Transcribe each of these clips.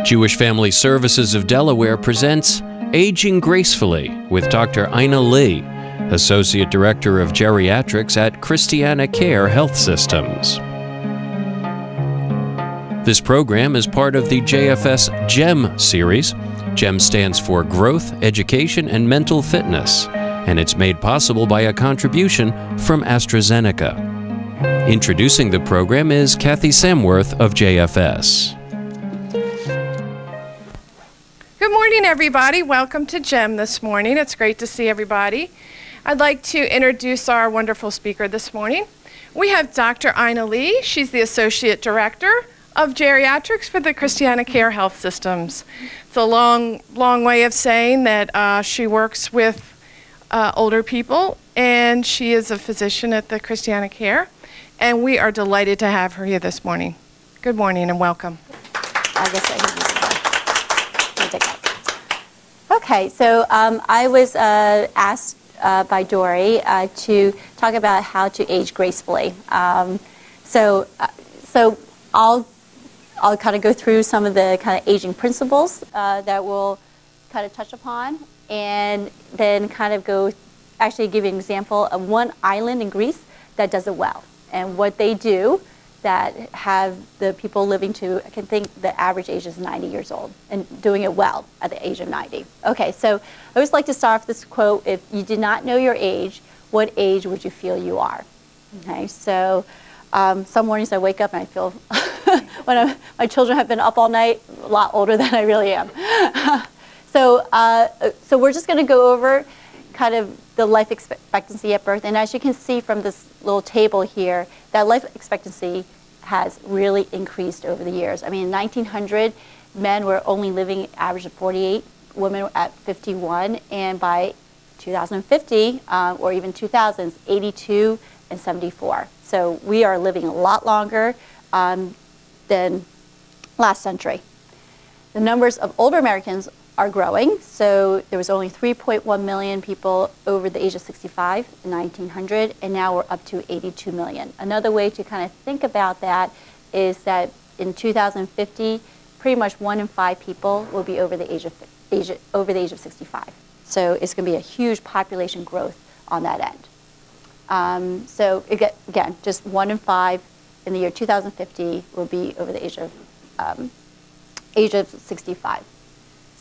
Jewish Family Services of Delaware presents Aging Gracefully with Dr. Ina Lee, Associate Director of Geriatrics at Christiana Care Health Systems. This program is part of the JFS GEM series. GEM stands for Growth, Education, and Mental Fitness, and it's made possible by a contribution from AstraZeneca. Introducing the program is Kathy Samworth of JFS. Good morning, everybody. Welcome to GEM this morning. It's great to see everybody. I'd like to introduce our wonderful speaker this morning. We have Dr. Ina Lee. She's the Associate Director of Geriatrics for the Christiana Care Health Systems. It's a long way of saying that she works with older people, and she is a physician at the Christiana Care, and we are delighted to have her here this morning. Good morning and welcome. I guess I can use that. Okay, so I was asked by Dory to talk about how to age gracefully. So I'll kind of go through some of the kind of aging principles that we'll kind of touch upon, and then kind of actually give you an example of one island in Greece that does it well, and what they do that have the people living to, I can think the average age is 90 years old and doing it well at the age of 90. Okay, so I always like to start off this quote: if you did not know your age, what age would you feel you are? Okay, so some mornings I wake up and I feel, when my children have been up all night, a lot older than I really am. So we're just gonna go over kind of the life expectancy at birth, and as you can see from this little table here, that life expectancy has really increased over the years. I mean, in 1900, men were only living average of 48, women were at 51, and by 2050, or even 2000s, 82 and 74. So we are living a lot longer than last century. The numbers of older Americans are growing. So there was only 3.1 million people over the age of 65 in 1900, and now we're up to 82 million. Another way to kind of think about that is that in 2050, pretty much 1 in 5 people will be over the age of 65. So it's going to be a huge population growth on that end. So again, just 1 in 5 in the year 2050 will be over the age of 65.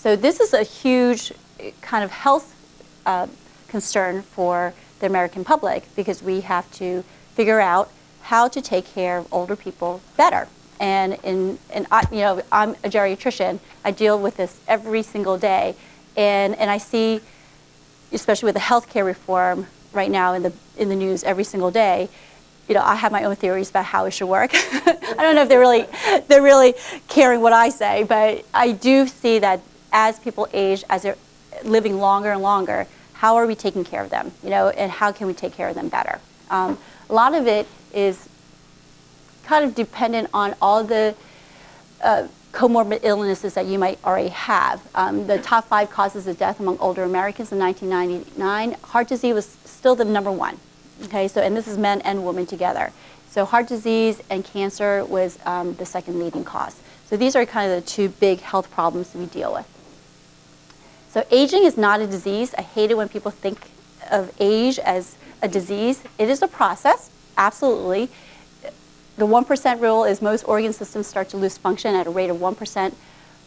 So this is a huge kind of health concern for the American public, because we have to figure out how to take care of older people better. And I'm a geriatrician. I deal with this every single day, and I see, especially with the healthcare reform right now in the news every single day. You know, I have my own theories about how it should work. I don't know if they're really caring what I say, but I do see that as people age, as they're living longer and longer, how are we taking care of them? You know, and how can we take care of them better? A lot of it is kind of dependent on all the comorbid illnesses that you might already have. The top 5 causes of death among older Americans in 1999, heart disease was still the #1. Okay, so, and this is men and women together. So heart disease and cancer was the second leading cause. So these are kind of the 2 big health problems we deal with. So aging is not a disease. I hate it when people think of age as a disease. It is a process, absolutely. The 1% rule is most organ systems start to lose function at a rate of 1%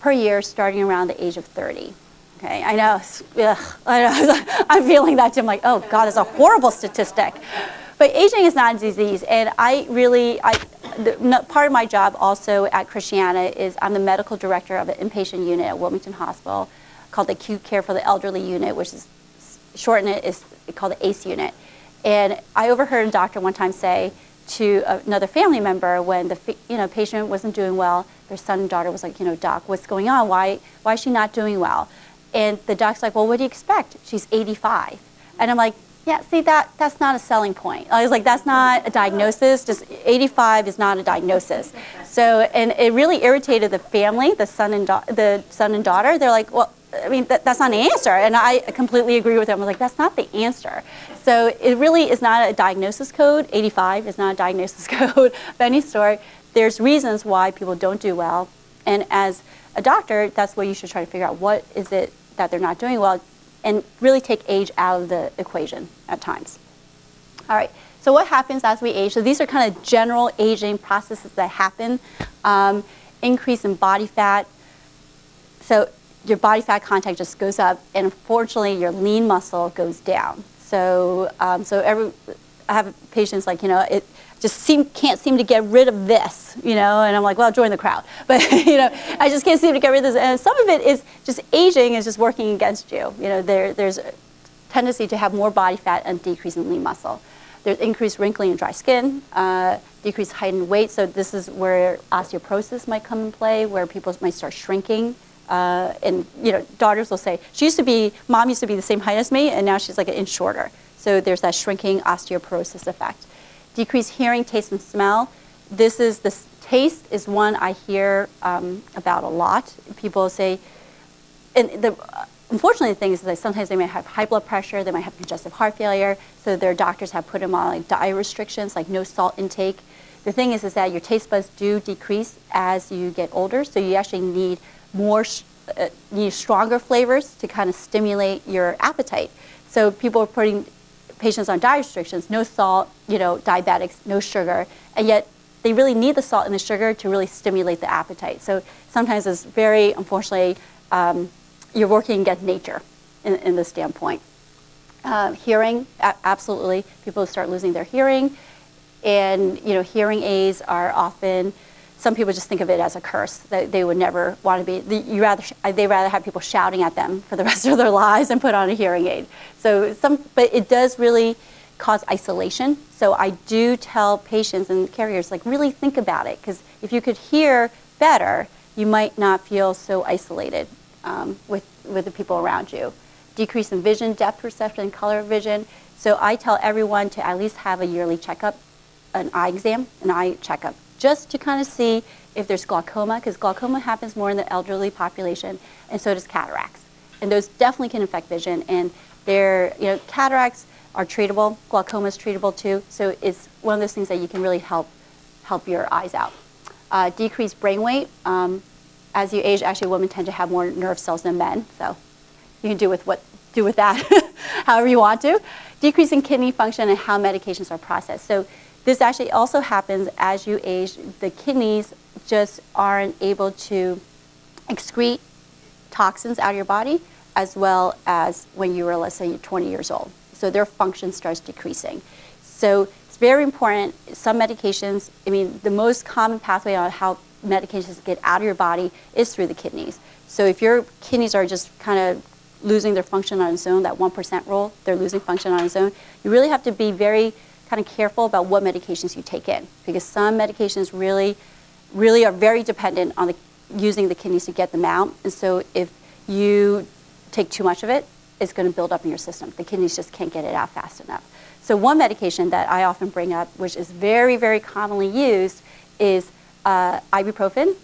per year starting around the age of 30. Okay, I know, I'm feeling that too. I'm like, oh God, it's a horrible statistic. But aging is not a disease, and part of my job also at Christiana is I'm the medical director of an inpatient unit at Wilmington Hospital called the Acute Care for the Elderly Unit, which is shortened is called the ACE unit. And I overheard a doctor one time say to another family member when the patient wasn't doing well, their son and daughter was like, doc, what's going on? Why is she not doing well? And the doc's like, well, what do you expect? She's 85. And I'm like, yeah, see, that's not a selling point. I was like, that's not a diagnosis. Just 85 is not a diagnosis. So, and it really irritated the family, the son and daughter. They're like, well, I mean, that's not an answer. And I completely agree with them. I was like, that's not the answer. So it really is not a diagnosis code. 85 is not a diagnosis code of any sort. There's reasons why people don't do well. And as a doctor, that's what you should try to figure out. What is it that they're not doing well, and really take age out of the equation at times. All right, so what happens as we age? So these are kind of general aging processes that happen. Increase in body fat. So your body fat content just goes up, and unfortunately your lean muscle goes down. So, I have patients like, it just can't seem to get rid of this, and I'm like, well, join the crowd. But, I just can't seem to get rid of this. And some of it is just aging is just working against you. There's a tendency to have more body fat and decrease in lean muscle. There's increased wrinkling and dry skin, decreased height and weight. So this is where osteoporosis might come in play, where people might start shrinking. And daughters will say, mom used to be the same height as me, and now she's like an inch shorter. So there's that shrinking osteoporosis effect. Decreased hearing, taste, and smell. Taste is one I hear about a lot. People say, unfortunately, the thing is that sometimes they might have high blood pressure, they might have congestive heart failure, so their doctors have put them on like diet restrictions, like no salt intake. The thing is that your taste buds do decrease as you get older, so you actually need stronger flavors to kind of stimulate your appetite. So people are putting patients on diet restrictions, no salt, diabetics, no sugar, and yet they really need the salt and the sugar to really stimulate the appetite. So sometimes it's very, unfortunately, you're working against nature in this standpoint. Hearing, absolutely, people start losing their hearing, and hearing aids are often, some people just think of it as a curse. They would never want to be. They'd rather have people shouting at them for the rest of their lives and put on a hearing aid. But it does really cause isolation. So I do tell patients and carriers, like, really think about it, because if you could hear better, you might not feel so isolated with the people around you. Decrease in vision, depth perception, and color vision. So I tell everyone to at least have a yearly checkup, an eye exam, an eye checkup, just to kind of see if there's glaucoma, because glaucoma happens more in the elderly population, and so does cataracts. And those definitely can affect vision, and cataracts are treatable, glaucoma is treatable too, so it's one of those things that you can really help your eyes out. Decreased brain weight. As you age, actually women tend to have more nerve cells than men, so you can do with that however you want to. Decrease in kidney function and how medications are processed. So this actually also happens as you age. The kidneys just aren't able to excrete toxins out of your body as well as when you were, let's say, 20 years old. So their function starts decreasing. So it's very important. Some medications, the most common pathway on how medications get out of your body is through the kidneys. So if your kidneys are just kind of losing their function on its own, that 1% rule, they're losing function on its own, you really have to be very kind of careful about what medications you take in, because some medications really are very dependent on using the kidneys to get them out. And so if you take too much of it, it's going to build up in your system. The kidneys just can't get it out fast enough. So one medication that I often bring up, which is very, very commonly used, is ibuprofen,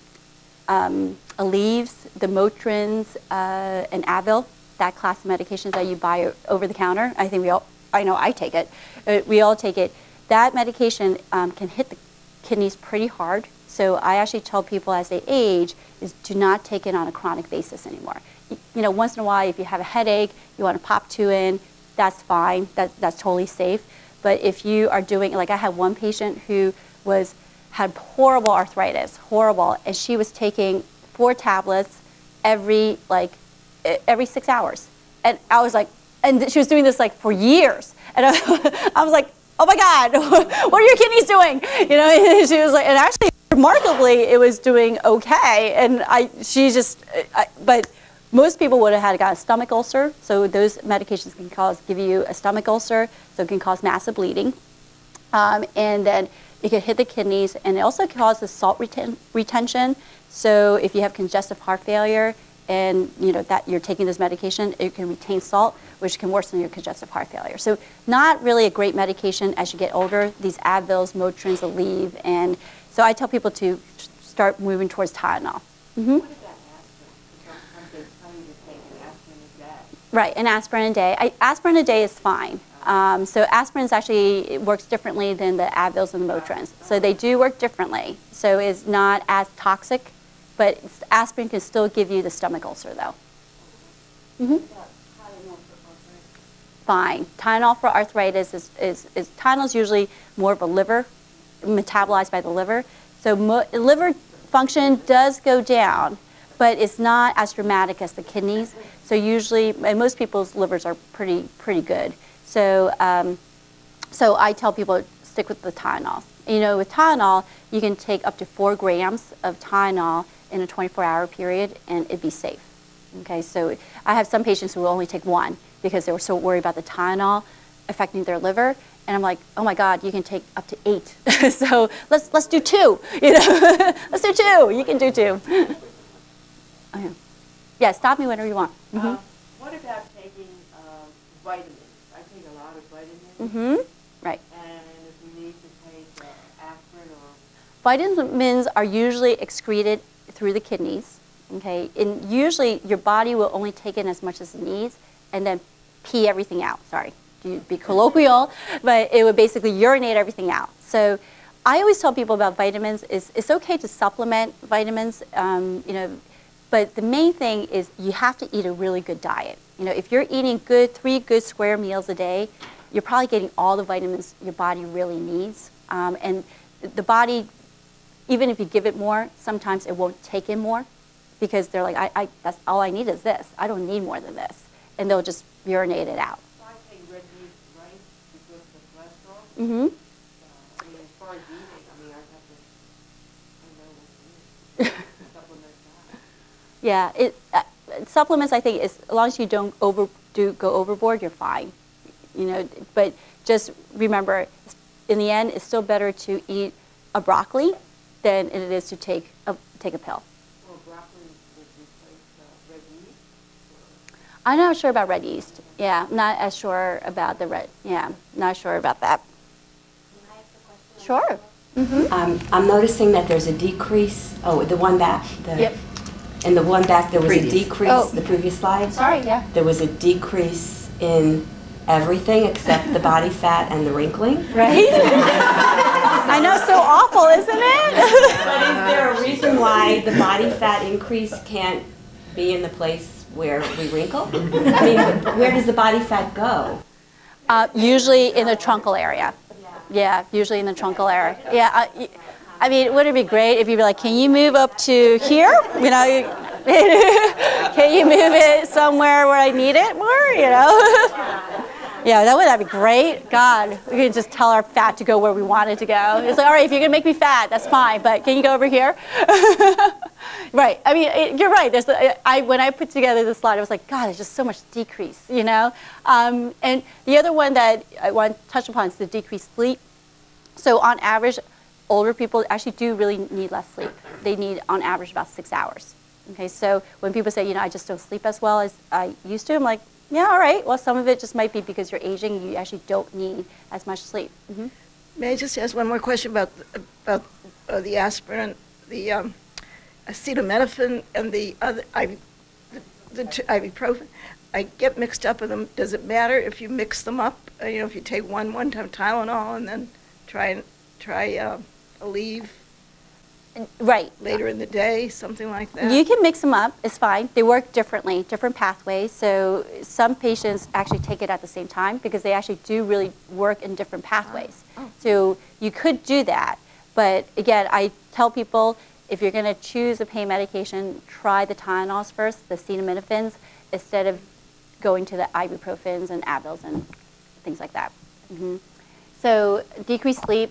Aleve, the Motrins, and Advil, that class of medications that you buy over the counter. I know I take it. We all take it. That medication can hit the kidneys pretty hard. So I actually tell people as they age is do not take it on a chronic basis anymore. Once in a while, if you have a headache, you want to pop 2 in, that's fine. That's totally safe. But if you are doing, like I had one patient who had horrible arthritis, horrible, and she was taking 4 tablets every 6 hours. And I was like, and she was doing this for years. And I was like, oh my God, what are your kidneys doing? She was like, and actually, remarkably, it was doing okay. And but most people would have got a stomach ulcer. So those medications can give you a stomach ulcer. So it can cause massive bleeding. And then it can hit the kidneys, and it also causes salt retention. So if you have congestive heart failure and that you're taking this medication, it can retain salt, which can worsen your congestive heart failure. So not really a great medication as you get older, these Advils, Motrins, Aleve, and so I tell people to start moving towards Tylenol. Mm-hmm. What about aspirin? They tell you to take an aspirin a day. Right, an aspirin a day. Aspirin a day is fine. So aspirin actually works differently than the Advils and the Motrins. So they do work differently. So it's not as toxic But aspirin can still give you the stomach ulcer, though. Fine. Tylenol for arthritis is Tylenol is usually more of a liver, metabolized by the liver. So liver function does go down, but it's not as dramatic as the kidneys. So usually, and most people's livers are pretty good. So so I tell people stick with the Tylenol. You know, with Tylenol, you can take up to 4 grams of Tylenol in a 24-hour period, and it'd be safe. Okay, so I have some patients who will only take 1 because they were so worried about the Tylenol affecting their liver, and I'm like, oh my God, you can take up to 8. So let's do 2. You know, let's do 2. You can do 2. Okay. Yeah, stop me whenever you want. What about taking vitamins? I take a lot of vitamins. Right. And if you need to take aspirin or... Vitamins are usually excreted through the kidneys. Okay, and usually your body will only take in as much as it needs and then pee everything out. Sorry, to be colloquial, but it would basically urinate everything out. So I always tell people about vitamins is it's okay to supplement vitamins, you know, but the main thing is you have to eat a really good diet. You know, if you're eating 3 good square meals a day, you're probably getting all the vitamins your body really needs. And the body, even if you give it more, sometimes it won't take in more. Because they're like, that's all I need is this. I don't need more than this. And they'll just urinate it out. So I take red meat rice because of cholesterol. I mean, as far as eating, I mean, I know supplement that. Yeah, supplements, I think, as long as you don't go overboard, you're fine. You know, but just remember, in the end, it's still better to eat a broccoli than it is to take a pill. I'm not sure about red yeast. Yeah, I'm not as sure about the red. Yeah, not sure about that. Can I ask a question? Sure. I'm noticing that there's a decrease. Oh, the one back. Yep. In the one back, there was a decrease. Oh. The previous slide. Sorry, yeah. There was a decrease in everything except the body fat and the wrinkling. Right? I know, so awful, isn't it? But is there a reason why the body fat increase can't be in the place where we wrinkle? I mean, where does the body fat go? Usually in the truncal area. Yeah, usually in the truncal area. Yeah, I mean, wouldn't it be great if you'd be like, can you move up to here? You know, can you move it somewhere where I need it more? You know? Yeah, that'd be great. God, we could just tell our fat to go where we want it to go. It's like, all right, if you're gonna make me fat, that's fine, but can you go over here? Right. I mean, you're right. When I put together the slide, I was like, God, there's just so much decrease, you know? And the other one that I want to touch upon is the decreased sleep. So on average, older people actually do really need less sleep. They need, on average, about 6 hours. Okay, so when people say, you know, I just don't sleep as well as I used to, I'm like, yeah, all right. Well, some of it just might be because you're aging. You actually don't need as much sleep. May I just ask one more question about the aspirin, the acetaminophen, and the other the ibuprofen? I get mixed up in them. Does it matter if you mix them up? You know, if you take one time Tylenol and then try Aleve Right. later in the day, something like that? You can mix them up. It's fine. They work differently, different pathways. So some patients actually take it at the same time because they actually do really work in different pathways. So you could do that. But again, I tell people if you're going to choose a pain medication, try the Tylenols first, the acetaminophen, instead of going to the ibuprofens and Advils and things like that. So decreased sleep,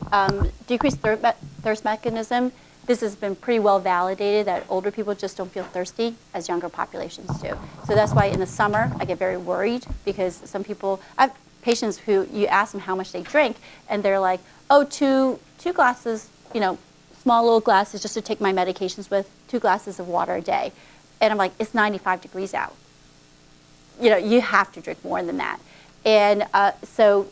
decreased thirst mechanism. This has been pretty well validated that older people just don't feel thirsty as younger populations do. So that's why in the summer I get very worried because some people, I have patients who you ask them how much they drink and they're like, oh, two glasses, you know, small little glasses just to take my medications with, 2 glasses of water a day. And I'm like, it's 95 degrees out. You know, you have to drink more than that. And so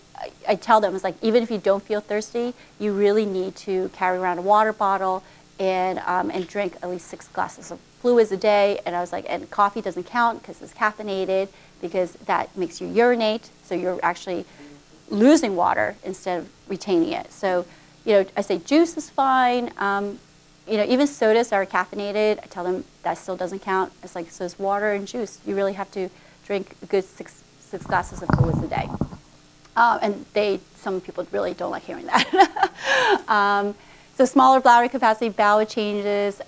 I tell them, it's like, even if you don't feel thirsty, you really need to carry around a water bottle and drink at least 6 glasses of fluids a day. And I was like, and coffee doesn't count because it's caffeinated, because that makes you urinate. So you're actually losing water instead of retaining it. So, you know, I say juice is fine. even sodas that are caffeinated, I tell them that still doesn't count. It's like, so it's water and juice. You really have to drink a good six glasses of fluids a day. And some people really don't like hearing that. So smaller bladder capacity, bowel changes,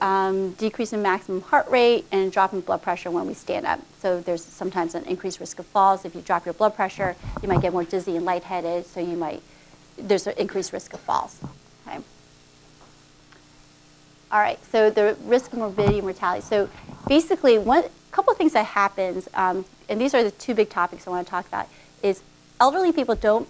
decrease in maximum heart rate, and drop in blood pressure when we stand up. So there's sometimes an increased risk of falls. If you drop your blood pressure, you might get more dizzy and lightheaded, so there's an increased risk of falls. Okay. All right, so the risk of morbidity and mortality. So basically, a couple of things that happens, and these are the two big topics I want to talk about, is elderly people don't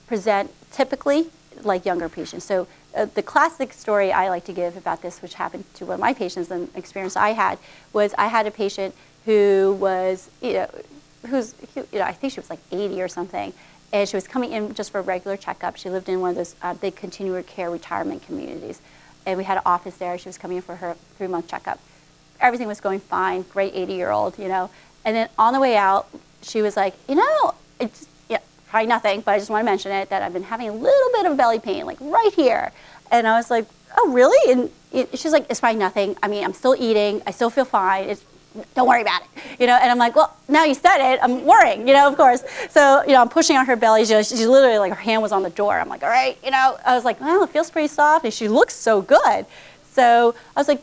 present typically like younger patients. So the classic story I like to give about this, which happened to one of my patients, and experience I had, was I had a patient who was, I think she was like 80 or something, and she was coming in just for a regular checkup. She lived in one of those big continuous care retirement communities, and we had an office there. She was coming in for her 3-month checkup. Everything was going fine, great 80-year-old, and then on the way out, she was like, it's probably nothing, but I just want to mention it, that I've been having a little bit of belly pain, like right here. And I was like, oh, really? And she's like, it's probably nothing. I mean, I'm still eating. I still feel fine. Don't worry about it. And I'm like, well, now you said it, I'm worrying, of course. So, I'm pushing on her belly. She's literally like, her hand was on the door. I'm like, all right, I was like, well, it feels pretty soft. And she looks so good. So I was like,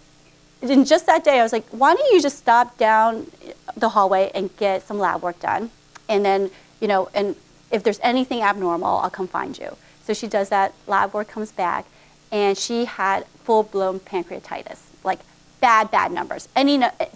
and just that day, I was like, why don't you just stop down the hallway and get some lab work done? And then, and if there's anything abnormal, I'll come find you. So she does that, lab work comes back, and she had full-blown pancreatitis, like bad numbers.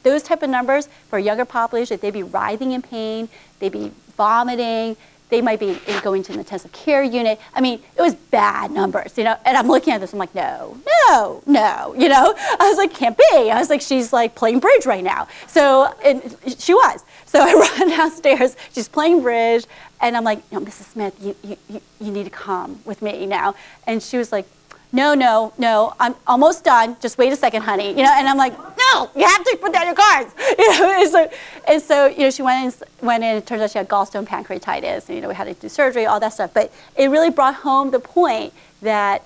Those type of numbers for a younger population, they'd be writhing in pain, they'd be vomiting, they might be going to an intensive care unit. I mean, it was bad numbers, and I'm looking at this, I'm like, no. I was like, can't be. I was like, she's like playing bridge right now. So, and she was. So I run downstairs, she's playing bridge, and I'm like, Mrs. Smith, you need to come with me now. And she was like, no, I'm almost done. Just wait a second, honey. And I'm like, no, you have to put down your cards. And so she went in. It turns out she had gallstone pancreatitis, and we had to do surgery, all that stuff. But it really brought home the point that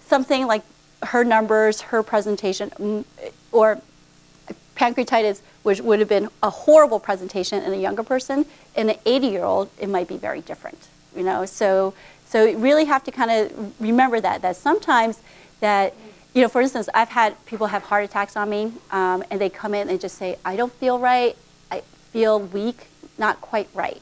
something like her numbers, her presentation, or pancreatitis, which would have been a horrible presentation in a younger person, in an 80-year-old, it might be very different. So you really have to kind of remember that sometimes that, for instance, I've had people have heart attacks on me, and they come in and just say, I don't feel right, I feel weak, not quite right.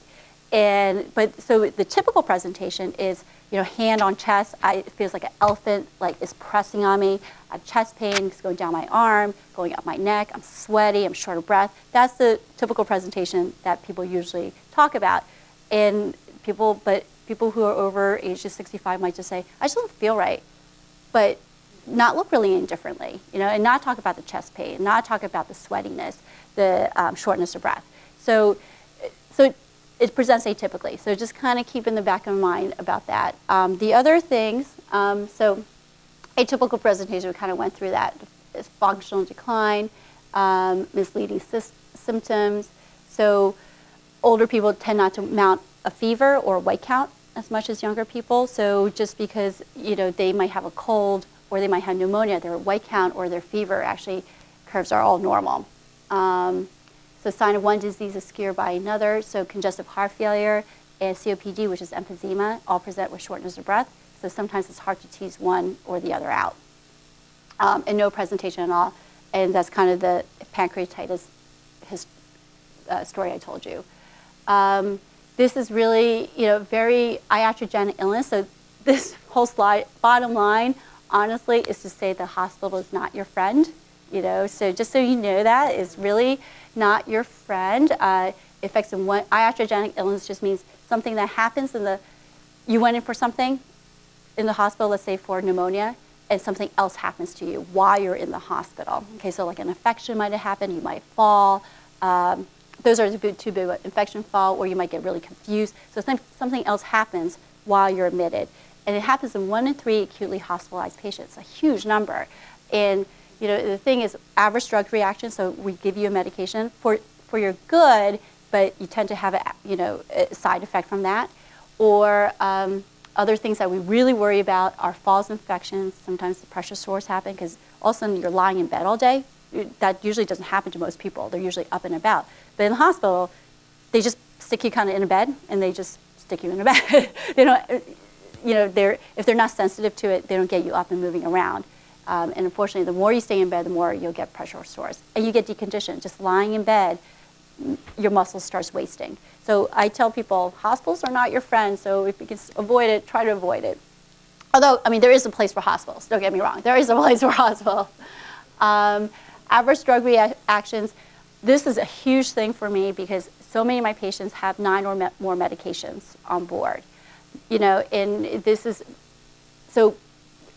So the typical presentation is, hand on chest, it feels like an elephant is pressing on me. I have chest pain, it's going down my arm, going up my neck, I'm sweaty, I'm short of breath. That's the typical presentation that people usually talk about. And people who are over age of 65 might just say, I just don't feel right, but not look really any differently, and not talk about the chest pain, not talk about the sweatiness, the shortness of breath. So it presents atypically. So just kind of keep in the back of mind about that. The other things, so atypical presentation, we kind of went through that, is functional decline, misleading symptoms. So older people tend not to mount a fever or a white count as much as younger people. So just because they might have a cold or they might have pneumonia, their white count or their fever actually curves are all normal. So sign of one disease is obscured by another. So congestive heart failure and COPD, which is emphysema, all present with shortness of breath. So sometimes it's hard to tease one or the other out. And no presentation at all. And that's kind of the pancreatitis story I told you. This is really, very iatrogenic illness. So this whole slide, bottom line, honestly, is to say the hospital is not your friend. So just so you know that, it's really not your friend. Affects in one iatrogenic illness just means something that happens you went in for something in the hospital, let's say for pneumonia, and something else happens to you while you're in the hospital. Okay, so like an infection might have happened, you might fall. Those are the two big ones, infection, fall, or you might get really confused. So something else happens while you're admitted. And it happens in 1 in 3 acutely hospitalized patients, a huge number. And the thing is average drug reaction, so we give you a medication for your good, but you tend to have a side effect from that. Or Other things that we really worry about are falls infections. Sometimes the pressure sores happen because all of a sudden you're lying in bed all day. That usually doesn't happen to most people. They're usually up and about. But in the hospital, they just stick you kind of in a bed, and they just stick you in a bed. They don't, if they're not sensitive to it, they don't get you up and moving around. And unfortunately, the more you stay in bed, the more you'll get pressure sores. And you get deconditioned. Just lying in bed, your muscles starts wasting. So I tell people, hospitals are not your friends, so if you can avoid it, try to avoid it. Although, I mean, there is a place for hospitals. Don't get me wrong. There is a place for hospital. Adverse drug reactions. This is a huge thing for me because so many of my patients have 9 or more medications on board. And this is, so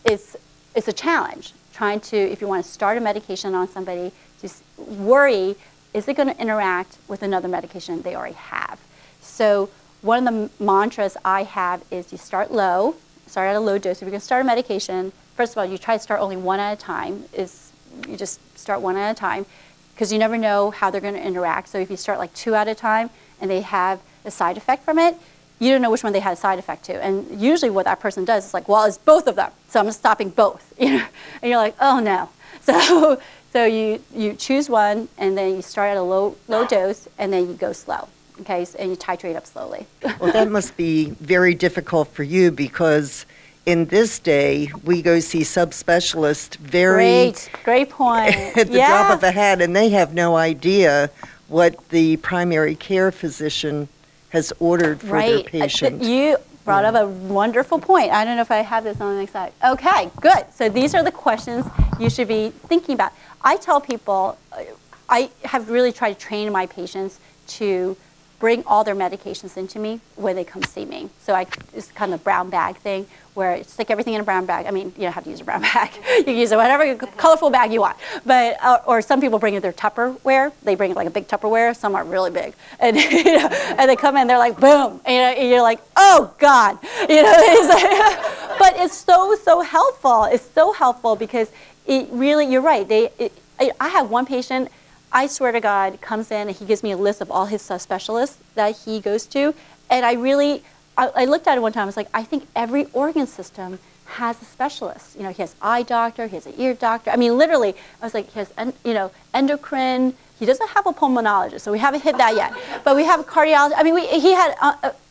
it's a challenge trying to, if you want to start a medication on somebody, just worry, is it going to interact with another medication they already have? So one of the mantras I have is you start low, start at a low dose. If you're going to start a medication, first of all, you try to start only one at a time. You just start one at a time because you never know how they're going to interact. So if you start like 2 at a time and they have a side effect from it, you don't know which one they had a side effect to. And usually what that person does is like, well, it's both of them, so I'm stopping both. And you're like, oh no. So you choose one, and then you start at a low dose, and then you go slow, okay? And you titrate up slowly. Well, that must be very difficult for you because in this day, we go see subspecialists Great point. at the drop of a hat, and they have no idea what the primary care physician has ordered for their patient. You brought up a wonderful point. I don't know if I have this on the next slide. Okay, good. So these are the questions you should be thinking about. I tell people, I have really tried to train my patients to bring all their medications into me when they come see me. So it's kind of a brown bag thing where you stick everything in a brown bag. I mean, you don't have to use a brown bag. You can use whatever colorful bag you want. But or some people bring in their Tupperware. They bring like a big Tupperware. Some are really big, and and they come in. They're like boom, and you're like, oh God, It's like, but it's so helpful. It's so helpful because it really, you're right. I have one patient, I swear to God, comes in and he gives me a list of all his subspecialists that he goes to. And I looked at it one time, I was like, I think every organ system has a specialist. He has eye doctor, he has an ear doctor. I mean, literally, I was like, he has, endocrine. He doesn't have a pulmonologist, so we haven't hit that yet. But we have a cardiologist. I mean,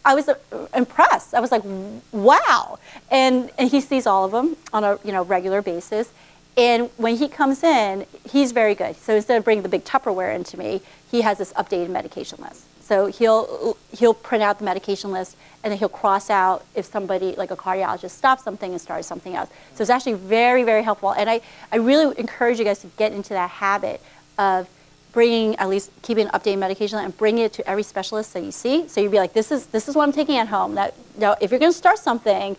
I was impressed. I was like, wow. And he sees all of them on a regular basis. And when he comes in, he's very good. So instead of bringing the big Tupperware into me, he has this updated medication list. So he'll print out the medication list, and then he'll cross out if somebody, like a cardiologist, stops something and starts something else. So it's actually very, very helpful. And I really encourage you guys to get into that habit of bringing, at least keeping an updated medication list and bringing it to every specialist that you see. So you'd be like, this is what I'm taking at home. Now, if you're going to start something,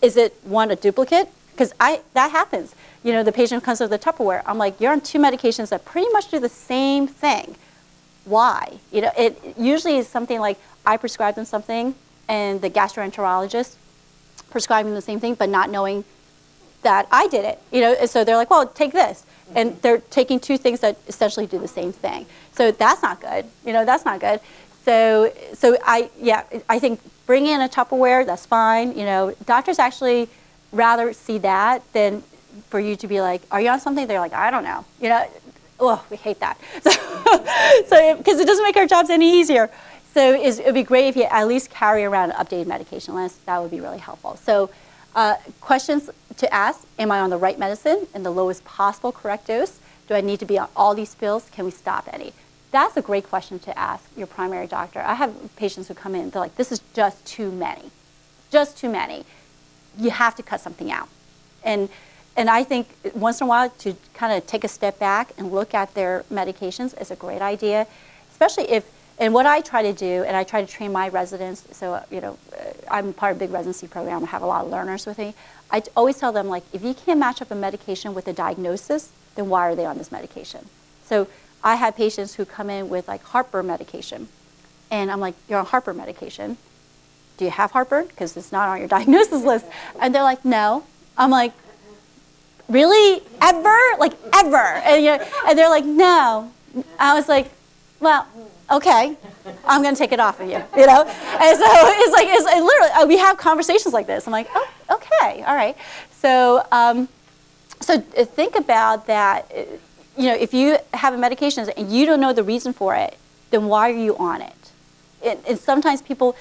is it one, a duplicate? Because that happens. The patient comes with the Tupperware. I'm like, you're on 2 medications that pretty much do the same thing. Why? It usually is something like I prescribe them something, and the gastroenterologist prescribed them the same thing, but not knowing that I did it. And so they're like, well, take this. And they're taking 2 things that essentially do the same thing. So that's not good. That's not good. So I think bring in a Tupperware, that's fine. Doctors actually rather see that than for you to be like, are you on something? They're like, I don't know. Oh, we hate that. So because it doesn't make our jobs any easier. So it would be great if you at least carry around an updated medication list. That would be really helpful. So questions to ask: am I on the right medicine in the lowest possible correct dose? Do I need to be on all these pills? Can we stop any? That's a great question to ask your primary doctor. I have patients who come in, they're like, this is just too many. Just too many. You have to cut something out. And I think once in a while to kind of take a step back and look at their medications is a great idea, especially if, and what I try to do, and I try to train my residents, so, I'm part of a big residency program, I have a lot of learners with me. I always tell them, like, if you can't match up a medication with a diagnosis, then why are they on this medication? So I have patients who come in with, like, heartburn medication, and I'm like, you're on heartburn medication. Do you have heartburn? Because it's not on your diagnosis list. And they're like, no. I'm like, really? Ever? Like, ever? And they're like, no. I was like, well, okay, I'm going to take it off of you, you know? And so it's literally, we have conversations like this. I'm like, oh, okay, all right. So, so think about that, you know, if you have a medication and you don't know the reason for it, then why are you on it? And sometimes people,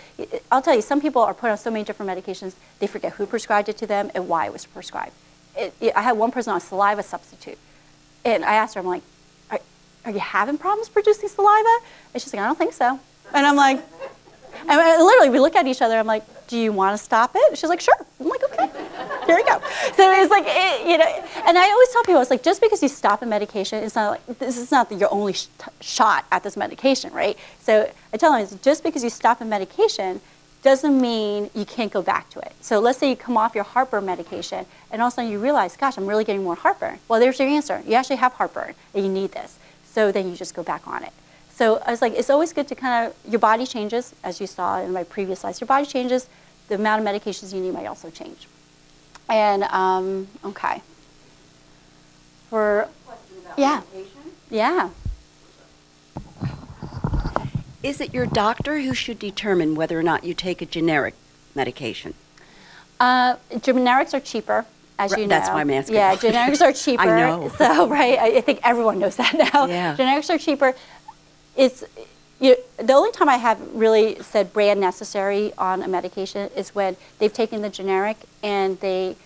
I'll tell you, some people are put on so many different medications, they forget who prescribed it to them and why it was prescribed. I had one person on a saliva substitute, and I asked her, I'm like, are you having problems producing saliva? And she's like, I don't think so. And I'm like, and literally we look at each other, I'm like, do you want to stop it? She's like, sure. I'm like, okay, here we go. So it's like, you know, and I always tell people, it's like, just because you stop a medication, it's not like, this is not your only shot at this medication, right? So I tell them, just because you stop a medication doesn't mean you can't go back to it. So let's say you come off your heartburn medication, and all of a sudden you realize, gosh, I'm really getting more heartburn. Well, there's your answer. You actually have heartburn, and you need this. So then you just go back on it. So I was like, it's always good to kind of, your body changes, as you saw in my previous slides. Your body changes, the amount of medications you need might also change. And, okay. Yeah. Is it your doctor who should determine whether or not you take a generic medication? Generics are cheaper, as you know. That's why I'm asking. Yeah, generics are cheaper. I know. So, right, I think everyone knows that now. Yeah. Generics are cheaper. It's, you know, the only time I have really said brand necessary on a medication is when they've taken the generic and they,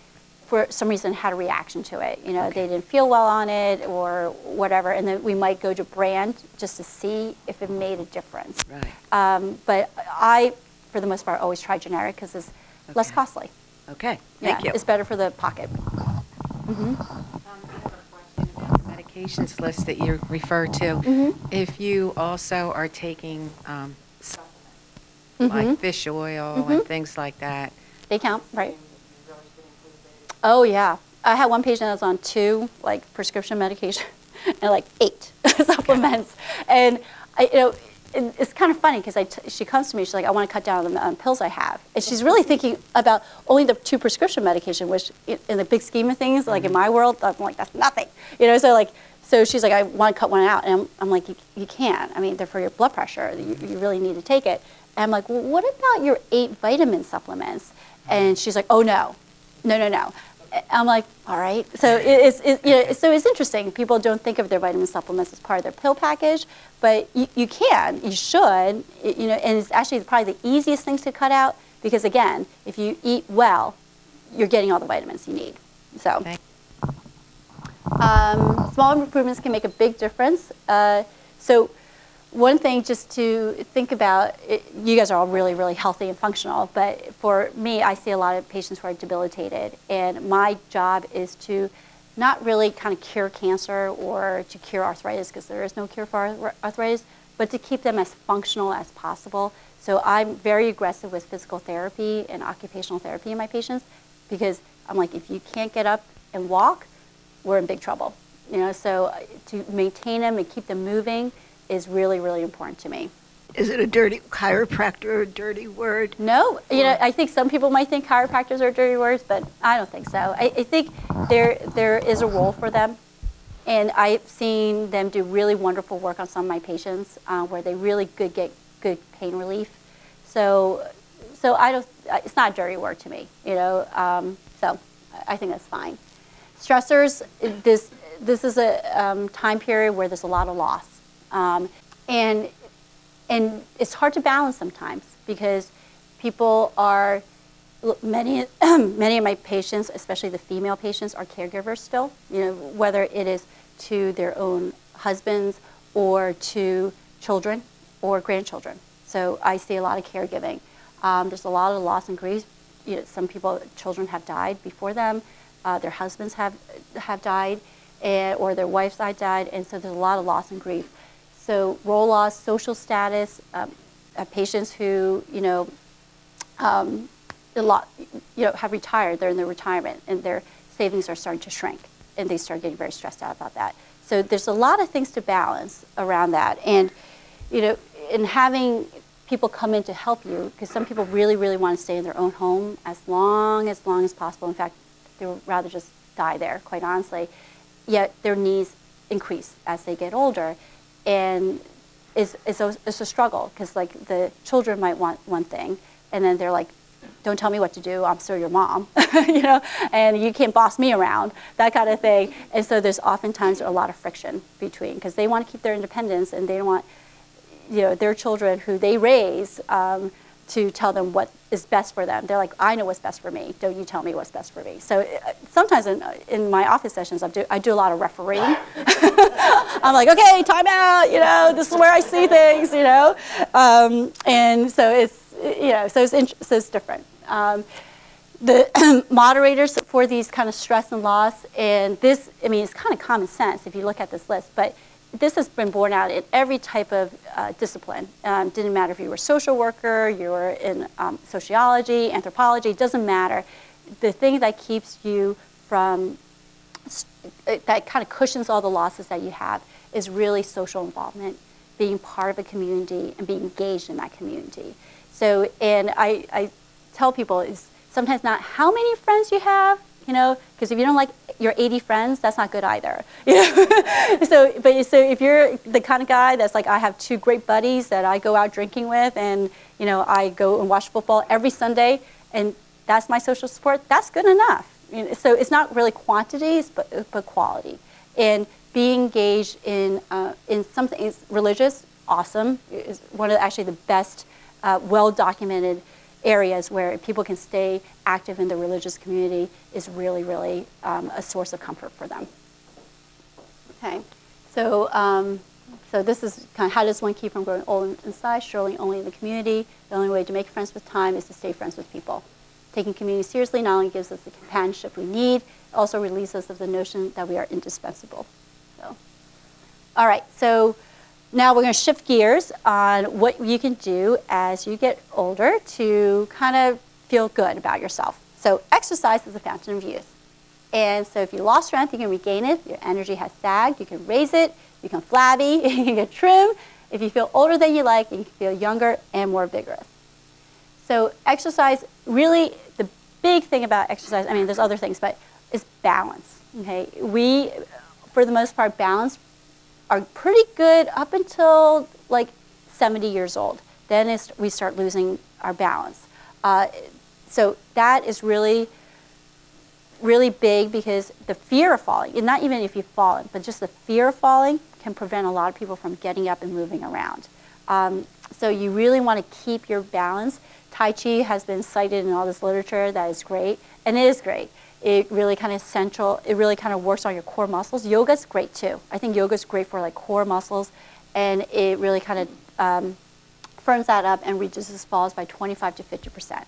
for some reason, had a reaction to it. You know, they didn't feel well on it or whatever, and then we might go to brand just to see if it made a difference. Right. But I, for the most part, always try generic because it's less costly. Okay, thank you. It's better for the pocket. I have a question about the medications list that you refer to. If you also are taking supplements, like fish oil and things like that. They count, right? Oh, yeah. I had one patient that was on 2, like, prescription medication and, like, 8 supplements. And, you know, it's kind of funny because she comes to me, she's like, I want to cut down on the pills I have. And she's really thinking about only the 2 prescription medication, which in the big scheme of things, like in my world, I'm like, that's nothing. You know, so she's like, I want to cut one out. And I'm like, you can't. I mean, they're for your blood pressure. You really need to take it. And I'm like, well, what about your 8 vitamin supplements? And she's like, oh, no. I'm like, all right. So it's interesting. People don't think of their vitamin supplements as part of their pill package, but you should, you know, and it's actually probably the easiest things to cut out because, again, if you eat well, you're getting all the vitamins you need. So small improvements can make a big difference. So one thing just to think about, you guys are all really, really healthy and functional, but for me, I see a lot of patients who are debilitated, and my job is to not really kind of cure cancer or to cure arthritis, because there is no cure for arthritis, but to keep them as functional as possible. So I'm very aggressive with physical therapy and occupational therapy in my patients, because I'm like, if you can't get up and walk, we're in big trouble. You know, so to maintain them and keep them moving is really, really important to me. Is it a dirty chiropractor, a dirty word? No, you know, I think some people might think chiropractors are dirty words, but I don't think so. I think there is a role for them, and I've seen them do really wonderful work on some of my patients where they really get good pain relief. So I don't. It's not a dirty word to me, you know. So I think that's fine. Stressors. This is a time period where there's a lot of loss. And it's hard to balance sometimes because people are, many of my patients, especially the female patients, are caregivers still, you know, whether it is to their own husbands or to children or grandchildren. So I see a lot of caregiving. There's a lot of loss and grief. You know, some people, children have died before them, their husbands have died, or their wives died, and so there's a lot of loss and grief. So role loss, social status, patients who, you know, have retired, they're in their retirement, and their savings are starting to shrink, and they start getting very stressed out about that. So there's a lot of things to balance around that, and, you know, in having people come in to help you, because some people really, really want to stay in their own home as long as possible. In fact, they would rather just die there, quite honestly. Yet their needs increase as they get older. And is a struggle, because like the children might want one thing, and then they're like, don't tell me what to do, I'm still your mom, you know, and you can't boss me around, that kind of thing. And so there's oftentimes a lot of friction between, because they want to keep their independence, and they don't want, you know, their children who they raise to tell them what is best for them. They're like, I know what's best for me, don't you tell me what's best for me. So sometimes in my office sessions, I do a lot of refereeing. I'm like, okay, time out, you know, this is where I see things, you know. And so it's, you know, so it's different. The moderators for these kind of stress and loss, and this, I mean, it's kind of common sense if you look at this list, but this has been borne out in every type of discipline. Didn't matter if you were a social worker, you were in sociology, anthropology, it doesn't matter. The thing that keeps you from, that kind of cushions all the losses that you have, is really social involvement, being part of a community and being engaged in that community. So, and I tell people, it's sometimes not how many friends you have, you know, because if you don't like your 80 friends, that's not good either. You know? So if you're the kind of guy that's like, I have 2 great buddies that I go out drinking with, and you know, I go and watch football every Sunday, and that's my social support, that's good enough. You know, so it's not really quantities, but quality. And being engaged in something religious, awesome, is one of actually the best well-documented areas where people can stay active in the religious community, is really, really a source of comfort for them. Okay, so so this is kind of, how does one keep from growing old inside? Surely only in the community. The only way to make friends with time is to stay friends with people. Taking community seriously not only gives us the companionship we need, it also relieves us of the notion that we are indispensable. So, all right, so now we're going to shift gears on what you can do as you get older to kind of feel good about yourself. So exercise is a fountain of youth. And so if you lost strength, you can regain it. Your energy has sagged, you can raise it, you can flabby, you can get trim. If you feel older than you like, you can feel younger and more vigorous. So exercise, really the big thing about exercise, I mean there's other things, but is balance. Okay? We, for the most part, balance are pretty good up until like 70 years old. Then we start losing our balance. So that is really, really big, because the fear of falling, and not even if you've fallen, but just the fear of falling can prevent a lot of people from getting up and moving around. So you really want to keep your balance. Tai Chi has been cited in all this literature. That is great, and it is great. It really kind of central, it really kind of works on your core muscles. Yoga's great too. I think yoga's great for like core muscles, and it really kind of firms that up and reduces falls by 25 to 50%.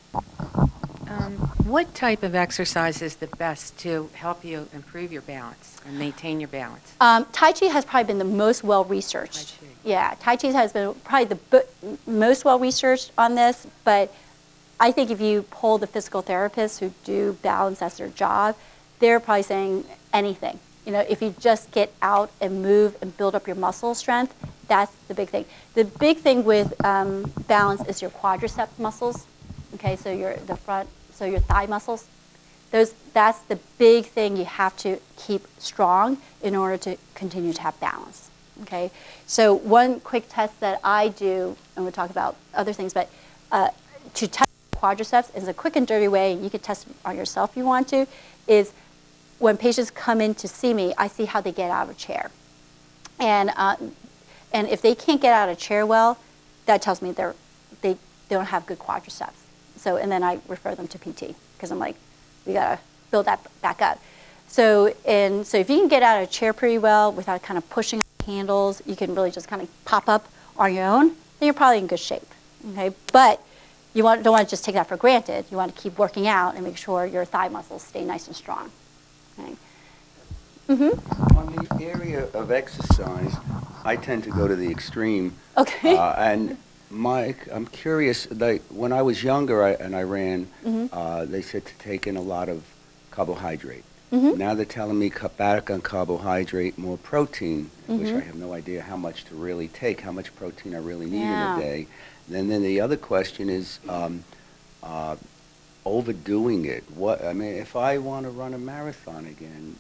What type of exercise is the best to help you improve your balance and maintain your balance? Tai Chi has probably been the most well-researched. Yeah, Tai Chi has been probably the most well-researched on this, but I think if you poll the physical therapists who do balance as their job, they're probably saying anything. You know, if you just get out and move and build up your muscle strength, that's the big thing. The big thing with balance is your quadricep muscles. Okay, so your thigh muscles. That's the big thing you have to keep strong in order to continue to have balance. Okay, so one quick test that I do, and we'll talk about other things, but to test quadriceps is a quick and dirty way, and you can test on yourself if you want to, is when patients come in to see me, I see how they get out of a chair. And if they can't get out of a chair well, that tells me they don't have good quadriceps. So, and then I refer them to PT, because I'm like, we gotta build that back up. So if you can get out of a chair pretty well without kind of pushing handles, you can really just kind of pop up on your own, then you're probably in good shape. Okay, but you don't want to just take that for granted. You want to keep working out and make sure your thigh muscles stay nice and strong. Okay. On the area of exercise, I tend to go to the extreme. Okay. And Mike, I'm curious, when I was younger and I ran, they said to take in a lot of carbohydrate. Now they're telling me cut back on carbohydrate, more protein, which I have no idea how much to really take, how much protein I really need in a day. And then the other question is, overdoing it. What I mean, if I want to run a marathon again,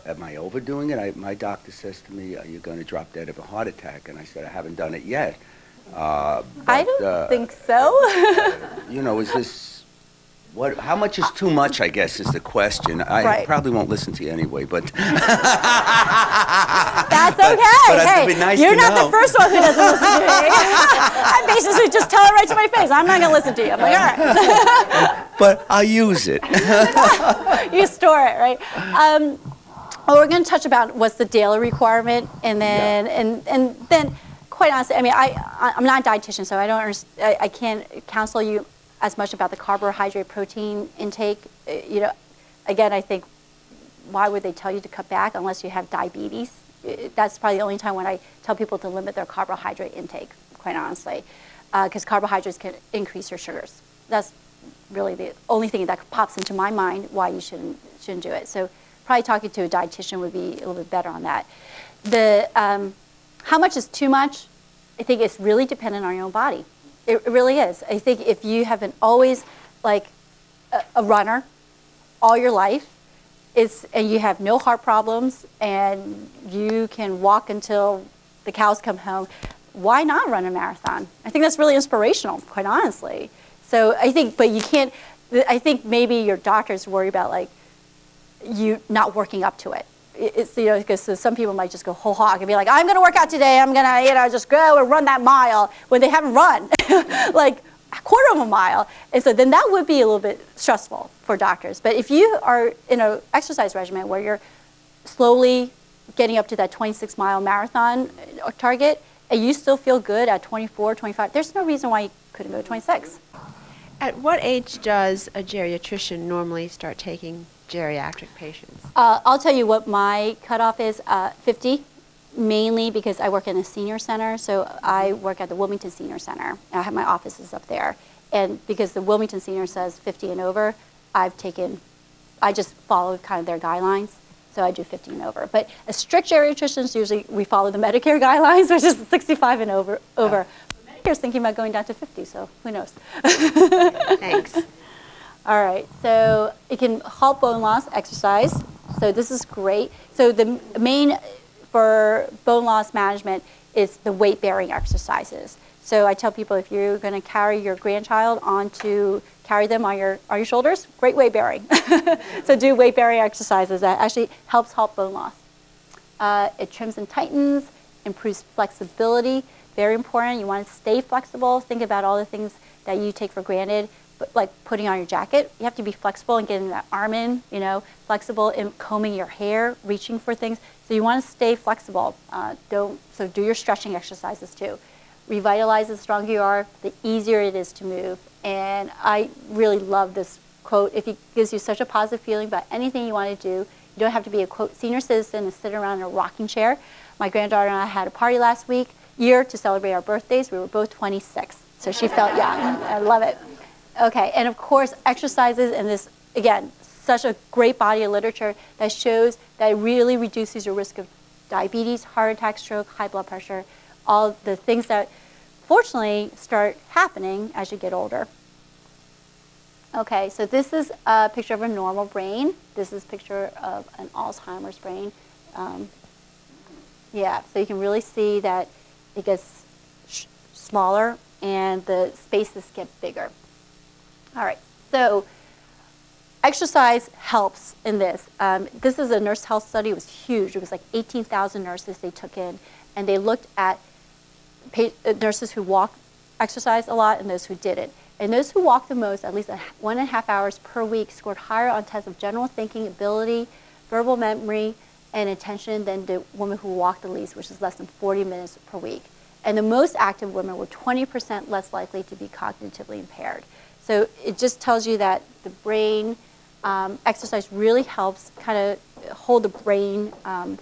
am I overdoing it? My doctor says to me, "You're going to drop dead of a heart attack," and I said, "I haven't done it yet." I don't think so. You know, is this what? How much is too much? I guess is the question. I Right. probably won't listen to you anyway, but That's okay. but hey, it'd be nice you're to not know. the first one who doesn't listen to me. I basically just tell it right to my face. I'm not going to listen to you. I'm like, all right. but I'll use it. You store it, right? Well, we're going to touch about what's the daily requirement, and then and then, quite honestly, I mean, I'm not a dietitian, so I don't understand, I can't counsel you as much about the carbohydrate protein intake. You know, again, I think why would they tell you to cut back unless you have diabetes? That's probably the only time when I tell people to limit their carbohydrate intake, quite honestly, because carbohydrates can increase your sugars. That's really the only thing that pops into my mind why you shouldn't do it. So probably talking to a dietitian would be a little bit better on that. The how much is too much? I think it's really dependent on your own body. It really is. I think if you have been always like a runner all your life, and you have no heart problems and you can walk until the cows come home, why not run a marathon? I think that's really inspirational, quite honestly. So I think, but you can't, I think maybe your doctors worry about like you not working up to it. It's, you know, because some people might just go whole hog and be like, I'm going to work out today. I'm going to, you know, just go and run that mile when they haven't run like a quarter of a mile. And so then that would be a little bit stressful for doctors. But if you are in an exercise regimen where you're slowly getting up to that 26-mile marathon target and you still feel good at 24, 25, there's no reason why you couldn't go to 26. At what age does a geriatrician normally start taking geriatric patients? I'll tell you what my cutoff is, 50, mainly because I work in a senior center. So I work at the Wilmington Senior Center. I have my offices up there. And because the Wilmington Senior says 50 and over, I just follow kind of their guidelines. So I do 50 and over. But as strict geriatricians, usually we follow the Medicare guidelines, which is 65 and over. But Medicare's thinking about going down to 50, so who knows? Thanks. All right, so it can halt bone loss, exercise. So this is great. So the main for bone loss management is the weight-bearing exercises. So I tell people if you're going to carry your grandchild carry them on your shoulders, great weight bearing. So do weight bearing exercises. That actually helps halt bone loss. It trims and tightens, improves flexibility. Very important. You want to stay flexible. Think about all the things that you take for granted, but like putting on your jacket. You have to be flexible and getting that arm in, you know, flexible in combing your hair, reaching for things. So you want to stay flexible. So do your stretching exercises too. Revitalize the stronger you are, the easier it is to move. And I really love this quote. It gives you such a positive feeling about anything you want to do. You don't have to be a, quote, senior citizen and sit around in a rocking chair. My granddaughter and I had a party last year to celebrate our birthdays. We were both 26, so she felt young. I love it. Okay, and of course, exercises, and this, again, such a great body of literature that shows that it really reduces your risk of diabetes, heart attack, stroke, high blood pressure, all the things that fortunately start happening as you get older. Okay, so this is a picture of a normal brain. This is a picture of an Alzheimer's brain. Yeah, so you can really see that it gets smaller and the spaces get bigger. All right, so exercise helps in this. This is a nurse health study. It was huge. It was like 18,000 nurses they took in, and they looked at nurses who exercised a lot and those who didn't. And those who walked the most, at least 1.5 hours per week, scored higher on tests of general thinking, ability, verbal memory, and attention than the woman who walked the least, which is less than 40 minutes per week. And the most active women were 20% less likely to be cognitively impaired. So it just tells you that the brain exercise really helps kind of hold the brain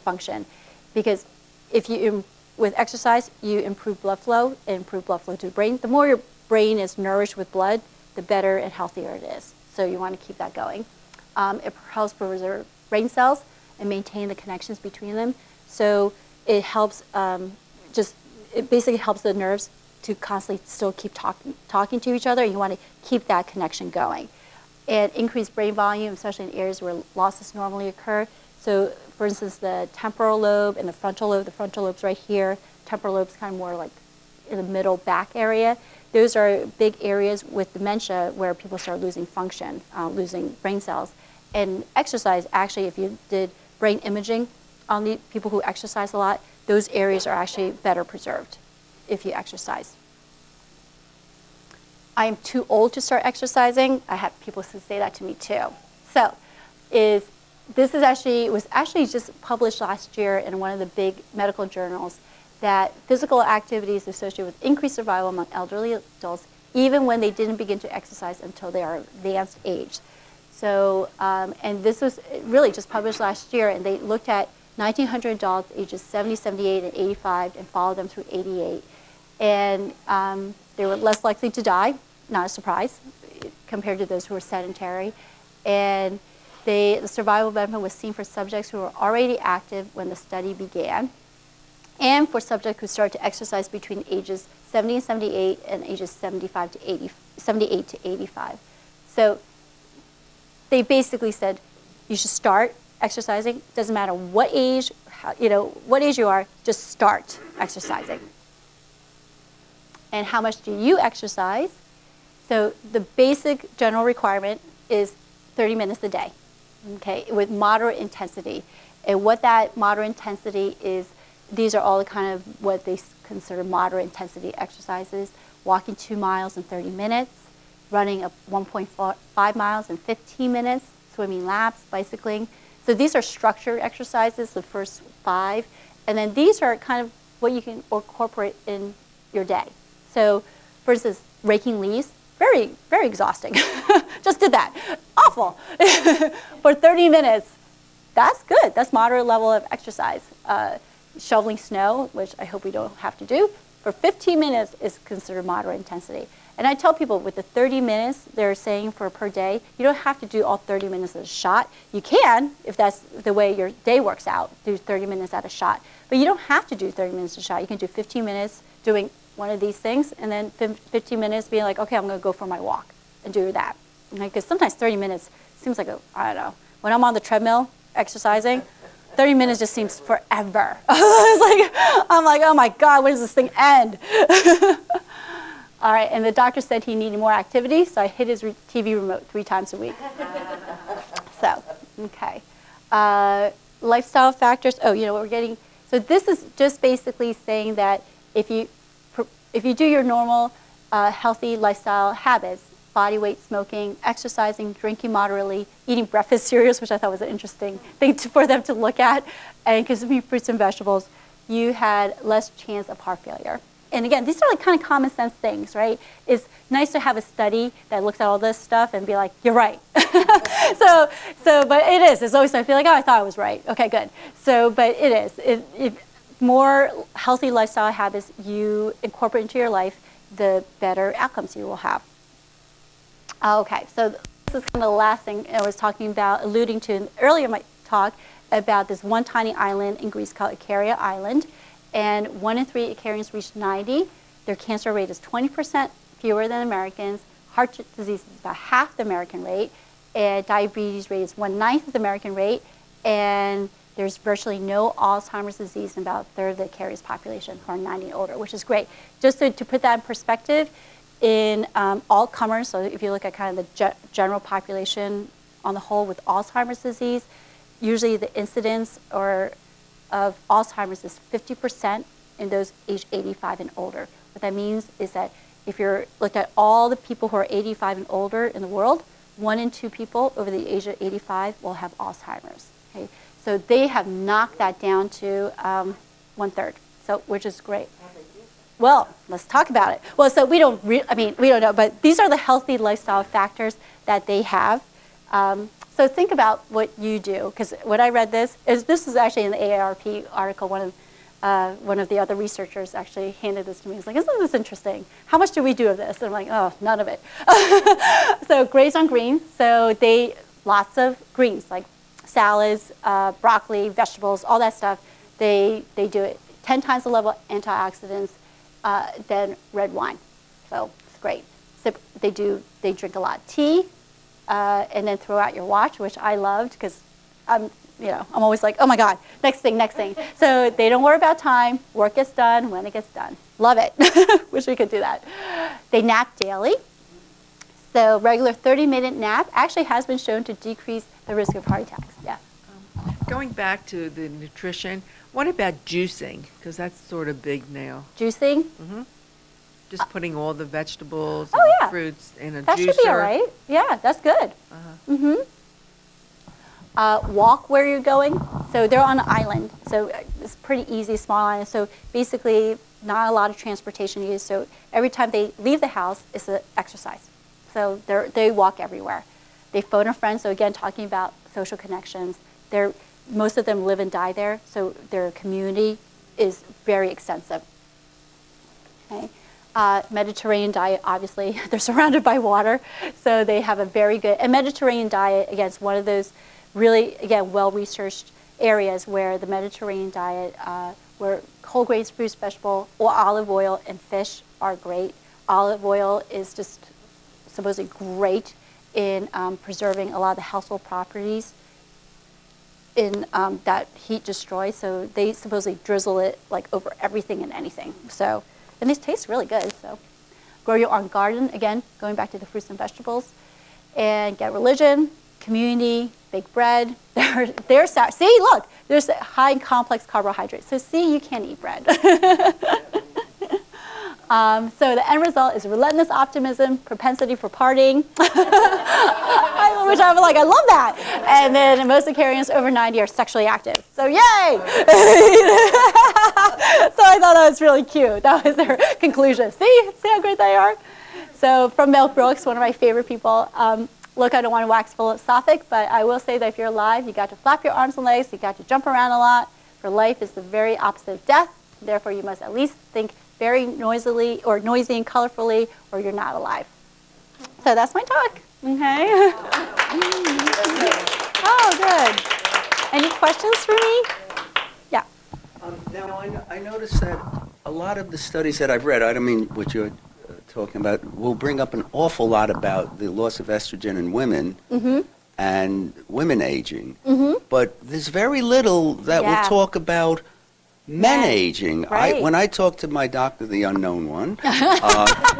function, because if you with exercise, you improve blood flow and improve blood flow to the brain. The more your brain is nourished with blood, the better and healthier it is. So you want to keep that going. It helps preserve brain cells and maintain the connections between them. So it helps, it basically helps the nerves to constantly still keep talking to each other. And you want to keep that connection going. and increased brain volume, especially in areas where losses normally occur. So, for instance, the temporal lobe and the frontal lobe's right here. Temporal lobe's kind of more like in the middle back area. Those are big areas with dementia where people start losing function, losing brain cells. And exercise, actually, if you did brain imaging on the people who exercise a lot, those areas are actually better preserved if you exercise. I am too old to start exercising. I have people who say that to me too. So, this was actually just published last year in one of the big medical journals that physical activity is associated with increased survival among elderly adults, even when they didn't begin to exercise until they are advanced age. So, and this was really just published last year, and they looked at 1,900 adults ages 70, 78, and 85 and followed them through 88. And they were less likely to die, not a surprise, compared to those who were sedentary. And the survival benefit was seen for subjects who were already active when the study began, and for subjects who started to exercise between ages 70 and 78 and ages 78 to 85. So they basically said you should start exercising. Doesn't matter what age, what age you are, just start exercising. And how much do you exercise? So the basic general requirement is 30 minutes a day, okay, with moderate intensity. And what that moderate intensity is, these are all the kind of what they consider moderate intensity exercises: walking 2 miles in 30 minutes, running 1.5 miles in 15 minutes, swimming laps, bicycling. So these are structured exercises, the first 5. And then these are kind of what you can incorporate in your day. So, for instance, raking leaves, very, very exhausting. Just did that. Awful. For 30 minutes, that's good. That's moderate level of exercise. Shoveling snow, which I hope we don't have to do, for 15 minutes is considered moderate intensity. And I tell people with the 30 minutes they're saying for per day, you don't have to do all 30 minutes at a shot. You can, if that's the way your day works out, do 30 minutes at a shot. But you don't have to do 30 minutes at a shot. You can do 15 minutes doing one of these things, and then 15 minutes being like, okay, I'm going to go for my walk and do that. Because sometimes 30 minutes seems like, I don't know, when I'm on the treadmill exercising, 30 minutes just seems forever. I'm like, oh my God, when does this thing end? All right, and the doctor said he needed more activity, so I hit his TV remote 3 times a week. So, okay. Lifestyle factors, we're getting, so this is just basically saying that if you do your normal healthy lifestyle habits, body weight, smoking, exercising, drinking moderately, eating breakfast cereals, which I thought was an interesting thing for them to look at, and consuming fruits and vegetables, you had less chance of heart failure. And again, these are like kind of common sense things, right? It's nice to have a study that looks at all this stuff and be like, you're right. But it is. It's always I feel like, I thought I was right. Okay, good. So, but it is. More healthy lifestyle habits you incorporate into your life, the better outcomes you will have. Okay, so this is kind of the last thing I was talking about, alluding to earlier in my talk about this one tiny island in Greece called Icaria Island. And 1 in 3 Icarians reached 90. Their cancer rate is 20% fewer than Americans. Heart disease is about half the American rate. And diabetes rate is 1/9 of the American rate. And there's virtually no Alzheimer's disease in about a third of the Icarians population who are 90 and older, which is great. Just to put that in perspective, in all comers, so if you look at kind of the general population on the whole with Alzheimer's disease, usually the incidence of Alzheimer's is 50% in those age 85 and older. What that means is that if you're looked at all the people who are 85 and older in the world, 1 in 2 people over the age of 85 will have Alzheimer's. Okay? So they have knocked that down to 1/3, so which is great. Well, let's talk about it. Well, so we don't know, but these are the healthy lifestyle factors that they have. So think about what you do, because when I read this is actually in the AARP article. One of the other researchers actually handed this to me. He's like, isn't this interesting? How much do we do of this? And I'm like, oh, none of it. So Grace on Greens. So lots of greens, like salads, broccoli, vegetables, all that stuff. They do it 10 times the level of antioxidants than red wine. So it's great. They drink a lot of tea. and then throw out your watch, which I loved because I'm always like, oh my God, next thing. So they don't worry about time. Work gets done when it gets done. Love it. Wish we could do that. They nap daily. So regular 30-minute nap actually has been shown to decrease the risk of heart attacks. Yeah. Going back to the nutrition, what about juicing? Because that's sort of big now. Juicing? Mm-hmm. Just putting all the vegetables and fruits in a juicer. That should be all right. Yeah, that's good. Walk where you're going. So they're on an island. So it's pretty easy, small island. So basically, not a lot of transportation used. So every time they leave the house, it's an exercise. So they walk everywhere. They phone a friend. So again, talking about social connections. Most of them live and die there. So their community is very extensive. Okay. Mediterranean diet, obviously, they're surrounded by water. So they have a very good, and Mediterranean diet, again, is one of those really, again, well-researched areas where the Mediterranean diet, where whole grains, fruits, vegetable, or olive oil and fish are great. Olive oil is just supposedly great in preserving a lot of the household properties in that heat destroys. So they supposedly drizzle it like over everything and anything. So, and these taste really good. So grow your own garden, again, going back to the fruits and vegetables, and get religion, community, bake bread. They're see, look, there's high in complex carbohydrates. So see, you can't eat bread. So the end result is relentless optimism, propensity for partying, which I'm like, I love that. And then most Acarians over 90 are sexually active. So yay! So I thought that was really cute. That was their conclusion. See how great they are? So from Mel Brooks, one of my favorite people, look, I don't want to wax philosophic, but I will say that if you're alive, you got to flap your arms and legs, you got to jump around a lot, for life is the very opposite of death. Therefore, you must at least think very noisy and colorfully, or you're not alive. So that's my talk. Okay. Oh, good. Any questions for me? Yeah. Now, I noticed that a lot of the studies that I've read, I don't mean what you're talking about, will bring up an awful lot about the loss of estrogen in women and women aging. But there's very little that will talk about men aging. Right. When I talk to my doctor, the unknown one,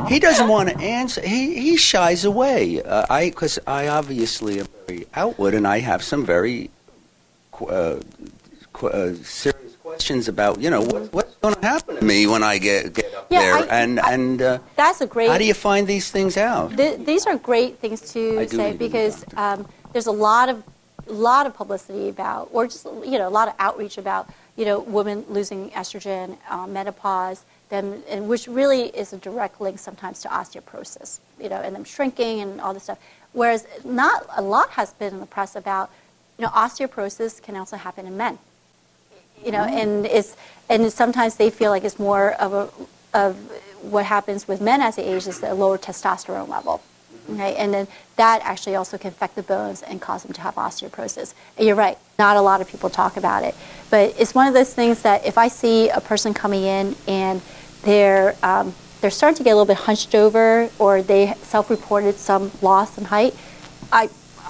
he doesn't want to answer. He shies away. Because I obviously am very outward, and I have some very serious questions about, what's going to happen to me when I get up there. That's a great. How do you find these things out? These are great things to say because there's a lot of publicity about, or just a lot of outreach about women losing estrogen, menopause, and which really is a direct link sometimes to osteoporosis, and them shrinking and all this stuff. Whereas not a lot has been in the press about, osteoporosis can also happen in men. And sometimes they feel like it's more of what happens with men as they age is the lower testosterone level. Okay, and then that actually also can affect the bones and cause them to have osteoporosis. And you're right, not a lot of people talk about it. But it's one of those things that if I see a person coming in and they're starting to get a little bit hunched over, or they self-reported some loss in height, I'm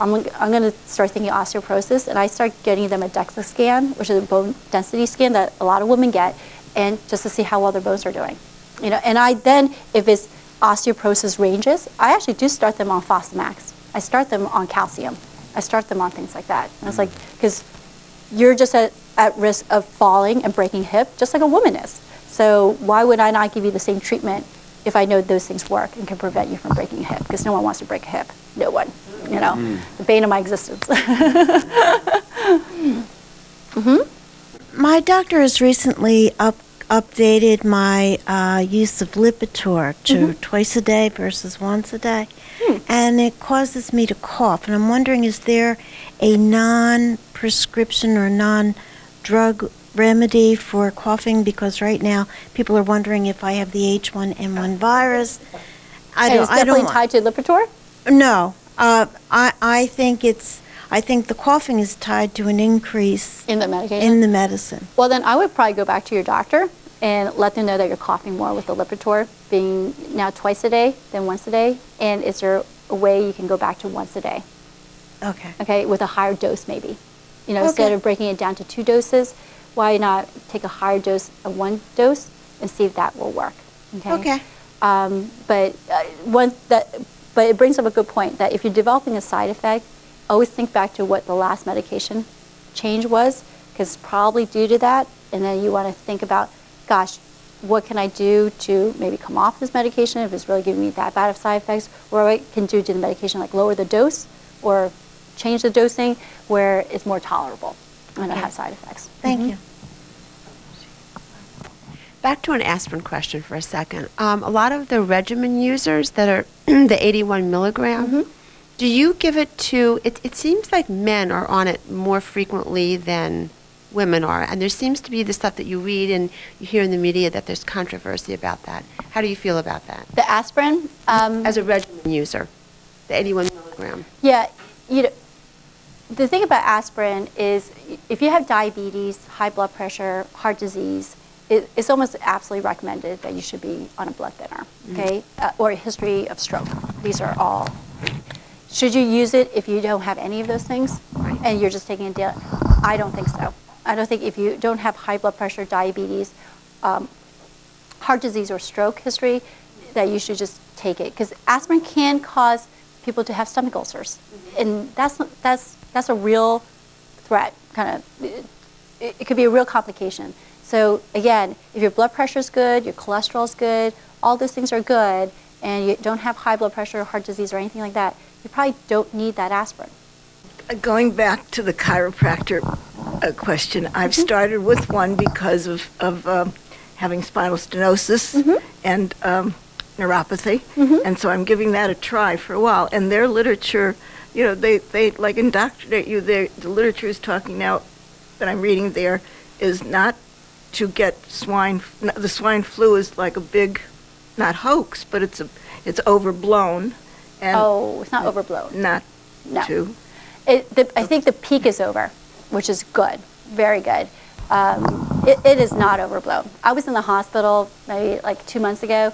going to start thinking osteoporosis, and I start getting them a DEXA scan, which is a bone density scan that a lot of women get, and just to see how well their bones are doing. And I then, if it's osteoporosis ranges, I actually do start them on Fosamax. I start them on calcium. I start them on things like that. And it's like, because you're just at risk of falling and breaking hip, just like a woman is. So why would I not give you the same treatment if I know those things work and can prevent you from breaking a hip? Because no one wants to break a hip. No one. The bane of my existence. My doctor has recently updated my use of Lipitor to twice a day versus once a day, and it causes me to cough. And I'm wondering, is there a non-prescription or non-drug remedy for coughing? Because right now people are wondering if I have the H1N1 virus. It's definitely tied to Lipitor? No, I think the coughing is tied to an increase in the medication? In the medicine. Well, then I would probably go back to your doctor and let them know that you're coughing more with the Lipitor, being now twice a day than once a day. And is there a way you can go back to once a day? Okay, with a higher dose maybe. You know, instead of breaking it down to 2 doses, why not take a higher dose of 1 dose and see if that will work? Okay. But it brings up a good point that if you're developing a side effect, always think back to what the last medication change was, because it's probably due to that. And then you want to think about, gosh, what can I do to maybe come off this medication if it's really giving me that bad of side effects, or what I can do to the medication, like lower the dose or change the dosing where it's more tolerable and not have side effects. Thank you. Back to an aspirin question for a second. A lot of the regimen users that are the 81 milligram, do you give it to, it seems like men are on it more frequently than women are, and there seems to be the stuff that you read and you hear in the media that there's controversy about that. How do you feel about that? The aspirin? As a regimen user, the 81 milligram. Yeah, you know, the thing about aspirin is if you have diabetes, high blood pressure, heart disease, it's almost absolutely recommended that you should be on a blood thinner, okay? Or a history of stroke. These are all. Should you use it if you don't have any of those things and you're just taking it daily? I don't think so. I don't think if you don't have high blood pressure, diabetes, heart disease, or stroke history, that you should just take it. Because aspirin can cause people to have stomach ulcers. And that's a real threat, kind of. It could be a real complication. So again, if your blood pressure is good, your cholesterol is good, all those things are good, and you don't have high blood pressure, heart disease, or anything like that, you probably don't need that aspirin. Going back to the chiropractor question, I've started with one because of having spinal stenosis and neuropathy, and so I'm giving that a try for a while. And their literature, you know, they like indoctrinate you. The literature is talking now that I'm reading there is not to get the swine flu is like a big, not hoax, but it's overblown. And it's not overblown. Not too. I think the peak is over, which is good, very good. It is not overblown. I was in the hospital maybe like 2 months ago.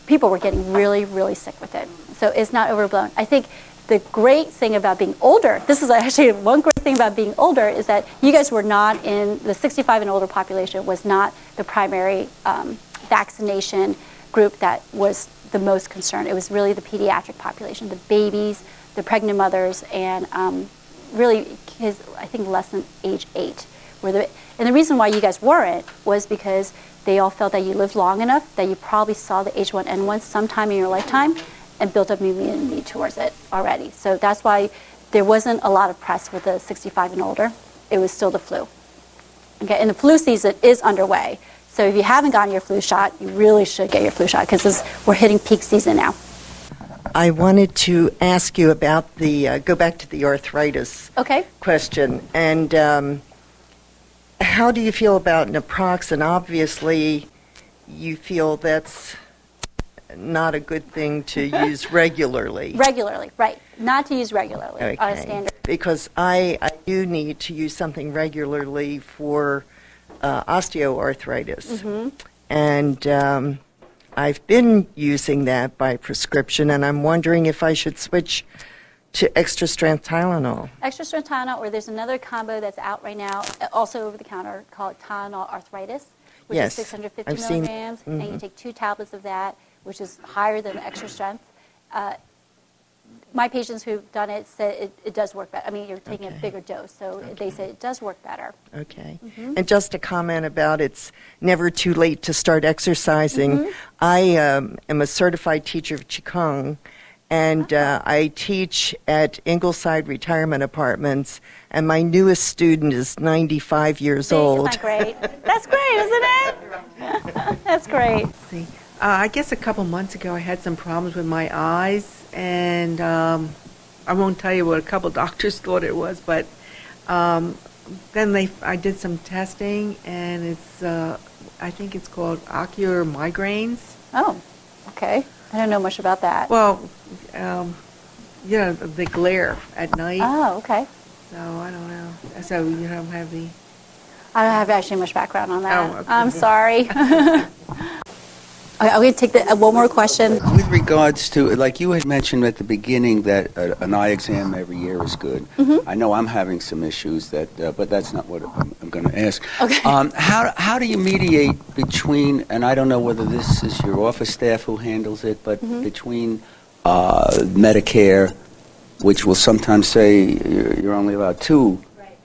People were getting really, really sick with it. So it's not overblown. I think the great thing about being older, this is actually one great thing about being older, is that you guys were not in, the 65 and older population was not the primary vaccination group that was the most concerned. It was really the pediatric population, the babies, the pregnant mothers, and really kids, I think less than age 8. And the reason why you guys weren't was because they all felt that you lived long enough that you probably saw the H1N1 sometime in your lifetime and built up immunity towards it already. So that's why there wasn't a lot of press with the 65 and older. It was still the flu. Okay, and the flu season is underway. So if you haven't gotten your flu shot, you really should get your flu shot because we're hitting peak season now. I wanted to ask you about go back to the arthritis question. And how do you feel about naproxen? Obviously, you feel that's not a good thing to use regularly. Regularly, right. Not to use regularly on a standard. Because I do need to use something regularly for osteoarthritis. And I've been using that by prescription, and I'm wondering if I should switch to extra strength Tylenol. Extra strength Tylenol, or there's another combo that's out right now, also over the counter, called Tylenol Arthritis, which is 650 milligrams, and you take 2 tablets of that, which is higher than extra strength. My patients who've done it said it does work better. I mean, you're taking a bigger dose, so they say it does work better. Okay. And just a comment about it's never too late to start exercising. I am a certified teacher of Qigong, and I teach at Ingleside Retirement Apartments, and my newest student is 95 years old. Isn't that great? That's great, isn't it? That's great. See, I guess a couple months ago I had some problems with my eyes, and I won't tell you what a couple doctors thought it was, but then I did some testing, and it's I think it's called ocular migraines. Oh, okay. I don't know much about that. Well, you know, the glare at night. Oh, okay. So I don't know. So you don't have the... I don't have actually much background on that. Oh, okay. I'm sorry. I'm going to take one more question. With regards to, like you had mentioned at the beginning, that an eye exam every year is good. I know I'm having some issues, but that's not what I'm going to ask. Okay. How do you mediate between, and I don't know whether this is your office staff who handles it, but between Medicare, which will sometimes say you're only allowed 2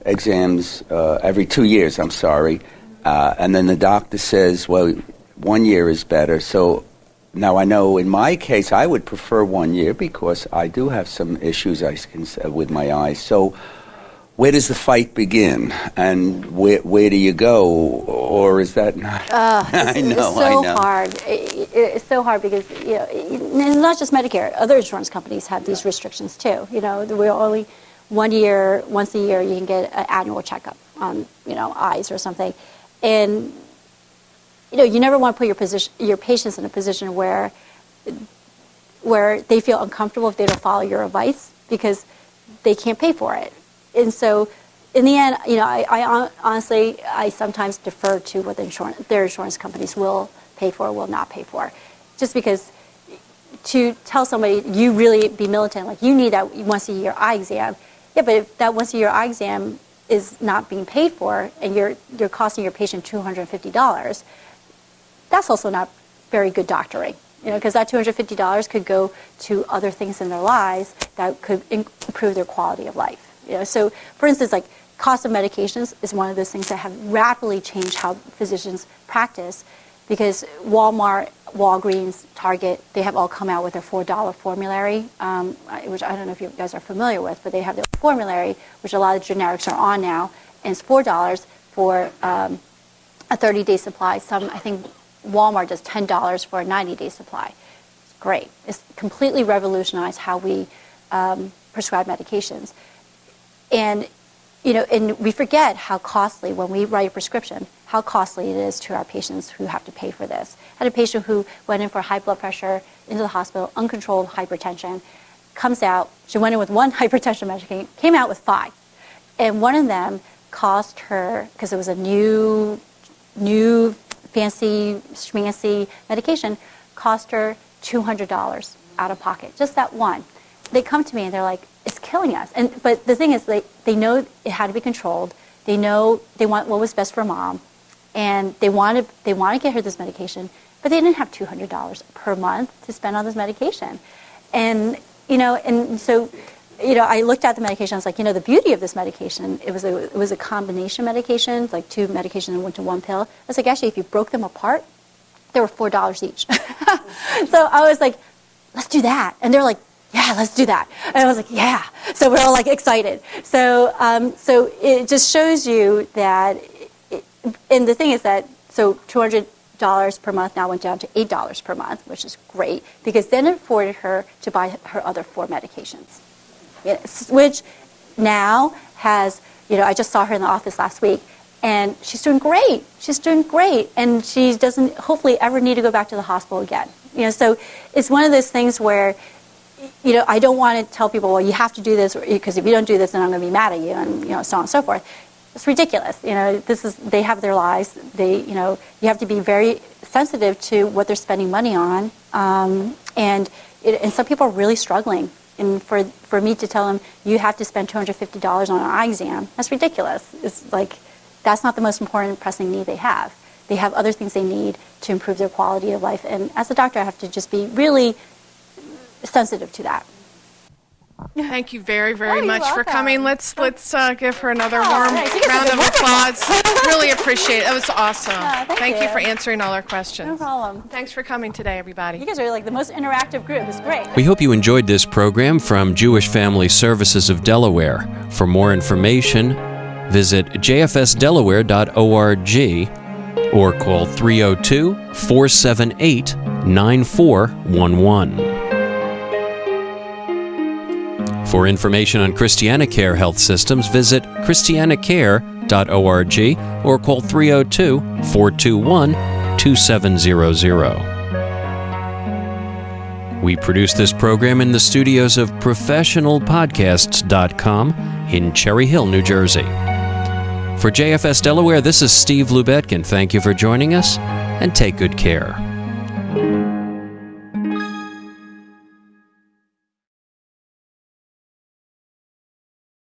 exams every 2 years, and then the doctor says, well, 1 year is better. So now I know in my case I would prefer 1 year because I do have some issues with my eyes. So where does the fight begin, and where do you go, or is that not? It's so hard. It's so hard because it's not just Medicare. Other insurance companies have these restrictions too. We're only 1 year, once a year, you can get an annual checkup on eyes or something, and you never want to put your patients in a position where they feel uncomfortable if they don't follow your advice because they can't pay for it. And so, in the end, I honestly sometimes defer to what their insurance companies will pay for or will not pay for, just because to tell somebody you really be militant, like you need that once a year eye exam. Yeah, but if that once a year eye exam is not being paid for and you're costing your patient $250. That's also not very good doctoring, because that $250 could go to other things in their lives that could improve their quality of life. So, for instance, like cost of medications is one of those things that have rapidly changed how physicians practice, because Walmart, Walgreens, Target, they have all come out with their $4 formulary, which I don't know if you guys are familiar with, but they have their formulary, which a lot of generics are on now, and it's $4 for a 30-day supply. I think Walmart does $10 for a 90-day supply. It's great. It's completely revolutionized how we prescribe medications. And, and we forget how costly, when we write a prescription, how costly it is to our patients who have to pay for this. I had a patient who went in for high blood pressure, into the hospital, uncontrolled hypertension, comes out, she went in with 1 hypertension medication, came out with 5. And one of them cost her, because it was a new fancy, schmancy medication, cost her $200 out of pocket, just that one. They come to me and they're like, it's killing us. But the thing is, they know it had to be controlled. They know they want what was best for mom, and they want to get her this medication, but they didn't have $200 per month to spend on this medication. And so I looked at the medication. I was like, the beauty of this medication, it was a combination medication, like 2 medications and went to 1 pill. I was like, actually, if you broke them apart, they were $4 each. So I was like, let's do that. And they're like, yeah, let's do that. And I was like, yeah. So we're all like excited. So it just shows you that, and the thing is that, so $200 per month now went down to $8 per month, which is great, because then it afforded her to buy her other 4 medications. Which now has, I just saw her in the office last week, and she's doing great. She's doing great, and she doesn't hopefully ever need to go back to the hospital again. So it's one of those things where, I don't want to tell people, well, you have to do this, because if you don't do this, then I'm going to be mad at you, and so on and so forth. It's ridiculous. They have their lives. You have to be very sensitive to what they're spending money on, and some people are really struggling. And for me to tell them, you have to spend $250 on an eye exam, that's ridiculous. It's like, that's not the most important pressing need they have. They have other things they need to improve their quality of life. And as a doctor, I have to just be really sensitive to that. Thank you very, very much for coming. Let's give her another warm round of applause. Really appreciate it. That was awesome. Thank you for answering all our questions. No problem. Thanks for coming today, everybody. You guys are like the most interactive group. It's great. We hope you enjoyed this program from Jewish Family Services of Delaware. For more information, visit jfsdelaware.org or call 302-478-9411. For information on Christiana Care Health Systems, visit christianacare.org or call 302-421-2700. We produce this program in the studios of ProfessionalPodcasts.com in Cherry Hill, New Jersey. For JFS Delaware, this is Steve Lubetkin. Thank you for joining us, and take good care.